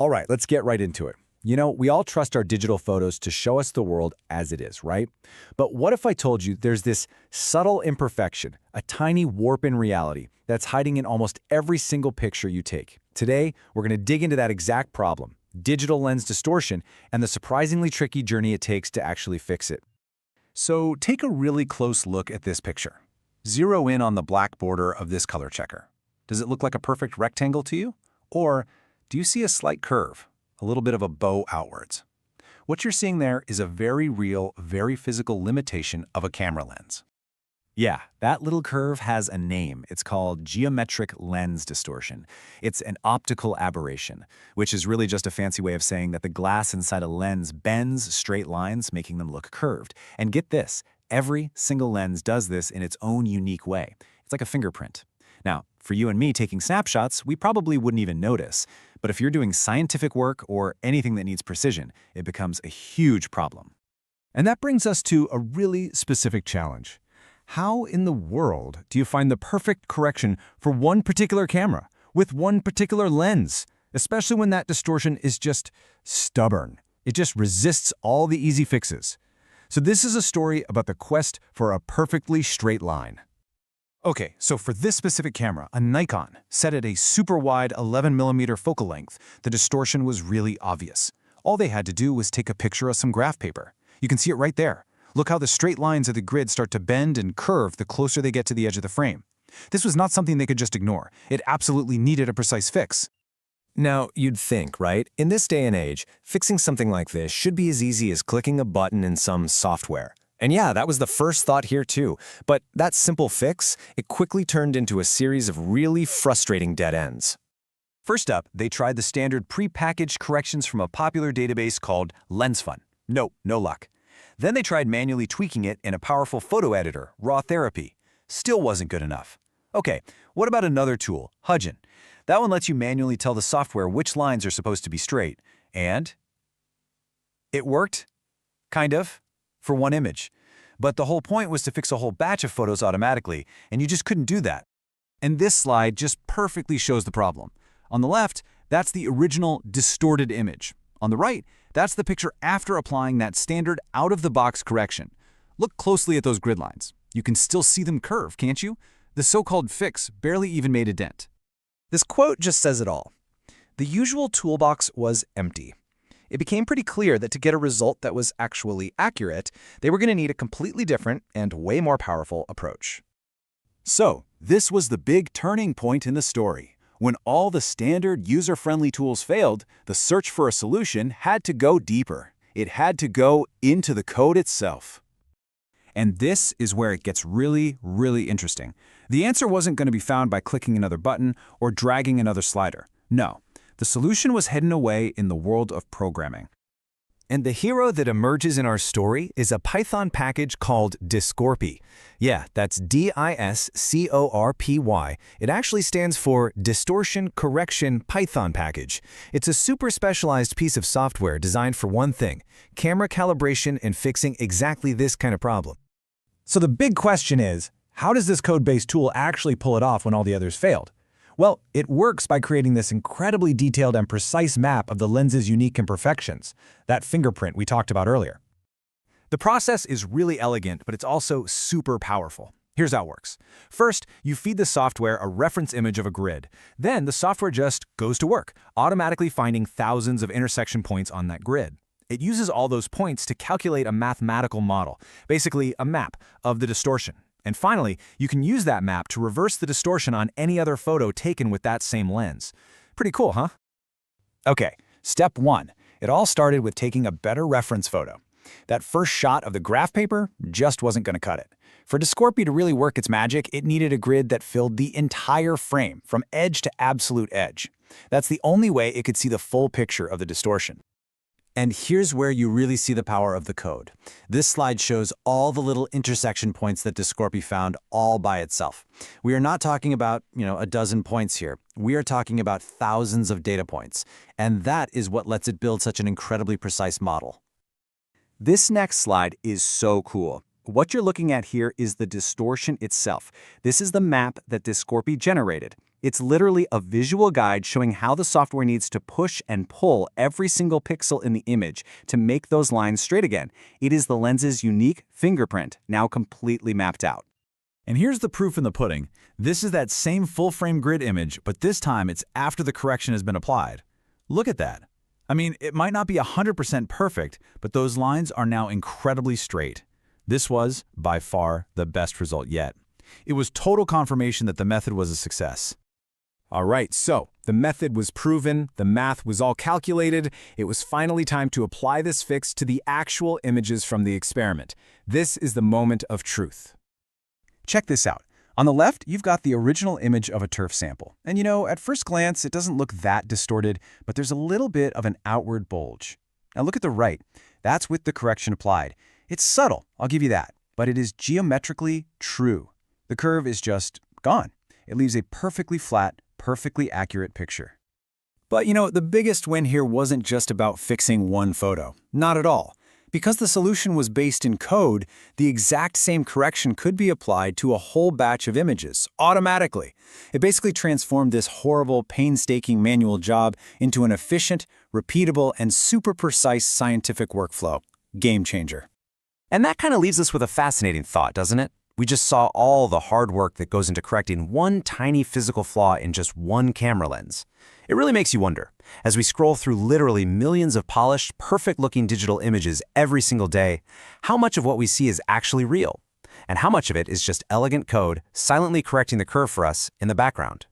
All right, let's get right into it. You know, we all trust our digital photos to show us the world as it is, right? But what if I told you there's this subtle imperfection, a tiny warp in reality that's hiding in almost every single picture you take? Today, we're going to dig into that exact problem, digital lens distortion, and the surprisingly tricky journey it takes to actually fix it. So take a really close look at this picture. Zero in on the black border of this color checker. Does it look like a perfect rectangle to you? Or do you see a slight curve, a little bit of a bow outwards? What you're seeing there is a very real, very physical limitation of a camera lens. Yeah, that little curve has a name. It's called geometric lens distortion. It's an optical aberration, which is really just a fancy way of saying that the glass inside a lens bends straight lines, making them look curved. And get this, every single lens does this in its own unique way. It's like a fingerprint. Now, for you and me taking snapshots, we probably wouldn't even notice. But if you're doing scientific work or anything that needs precision, it becomes a huge problem. And that brings us to a really specific challenge. How in the world do you find the perfect correction for one particular camera with one particular lens, especially when that distortion is just stubborn? It just resists all the easy fixes. So this is a story about the quest for a perfectly straight line. Okay, so for this specific camera, a Nikon, set at a super wide 11mm focal length, the distortion was really obvious. All they had to do was take a picture of some graph paper. You can see it right there. Look how the straight lines of the grid start to bend and curve the closer they get to the edge of the frame. This was not something they could just ignore. It absolutely needed a precise fix. Now, you'd think, right? In this day and age, fixing something like this should be as easy as clicking a button in some software. And yeah, that was the first thought here too. But that simple fix, it quickly turned into a series of really frustrating dead ends. First up, they tried the standard pre-packaged corrections from a popular database called LensFun. Nope, no luck. Then they tried manually tweaking it in a powerful photo editor, RawTherapee. Still wasn't good enough. Okay, what about another tool, Hugin? That one lets you manually tell the software which lines are supposed to be straight. And it worked, kind of, for one image. But the whole point was to fix a whole batch of photos automatically, and you just couldn't do that. And this slide just perfectly shows the problem. On the left, that's the original distorted image. On the right, that's the picture after applying that standard out-of-the-box correction. Look closely at those grid lines. You can still see them curve, can't you? The so-called fix barely even made a dent. This quote just says it all. The usual toolbox was empty. It became pretty clear that to get a result that was actually accurate, they were going to need a completely different and way more powerful approach. So, this was the big turning point in the story. When all the standard user-friendly tools failed, the search for a solution had to go deeper. It had to go into the code itself. And this is where it gets really, really interesting. The answer wasn't going to be found by clicking another button or dragging another slider. No. The solution was hidden away in the world of programming. And the hero that emerges in our story is a Python package called Discorpy. Yeah, that's D-I-S-C-O-R-P-Y. It actually stands for Distortion Correction Python Package. It's a super specialized piece of software designed for one thing, camera calibration and fixing exactly this kind of problem. So the big question is, how does this code-based tool actually pull it off when all the others failed? Well, it works by creating this incredibly detailed and precise map of the lens's unique imperfections, that fingerprint we talked about earlier. The process is really elegant, but it's also super powerful. Here's how it works. First, you feed the software a reference image of a grid. Then the software just goes to work, automatically finding thousands of intersection points on that grid. It uses all those points to calculate a mathematical model, basically a map of the distortion. And finally, you can use that map to reverse the distortion on any other photo taken with that same lens. Pretty cool, huh? Okay, step one. It all started with taking a better reference photo. That first shot of the graph paper just wasn't going to cut it. For Discorpy to really work its magic, it needed a grid that filled the entire frame, from edge to absolute edge. That's the only way it could see the full picture of the distortion. And here's where you really see the power of the code. This slide shows all the little intersection points that Discorpy found all by itself. We are not talking about, a dozen points here. We are talking about thousands of data points. And that is what lets it build such an incredibly precise model. This next slide is so cool. What you're looking at here is the distortion itself. This is the map that Discorpy generated. It's literally a visual guide showing how the software needs to push and pull every single pixel in the image to make those lines straight again. It is the lens's unique fingerprint, now completely mapped out. And here's the proof in the pudding. This is that same full-frame grid image, but this time it's after the correction has been applied. Look at that. I mean, it might not be 100% perfect, but those lines are now incredibly straight. This was, by far, the best result yet. It was total confirmation that the method was a success. All right, so the method was proven, the math was all calculated, it was finally time to apply this fix to the actual images from the experiment. This is the moment of truth. Check this out. On the left, you've got the original image of a turf sample. And at first glance, it doesn't look that distorted, but there's a little bit of an outward bulge. Now look at the right. That's with the correction applied. It's subtle, I'll give you that, but it is geometrically true. The curve is just gone. It leaves a perfectly flat, perfectly accurate picture. But the biggest win here wasn't just about fixing one photo. Not at all. Because the solution was based in code, the exact same correction could be applied to a whole batch of images, automatically. It basically transformed this horrible, painstaking manual job into an efficient, repeatable, and super precise scientific workflow. Game changer. And that kind of leaves us with a fascinating thought, doesn't it? We just saw all the hard work that goes into correcting one tiny physical flaw in just one camera lens. It really makes you wonder, as we scroll through literally millions of polished, perfect-looking digital images every single day, how much of what we see is actually real? And how much of it is just elegant code silently correcting the curve for us in the background?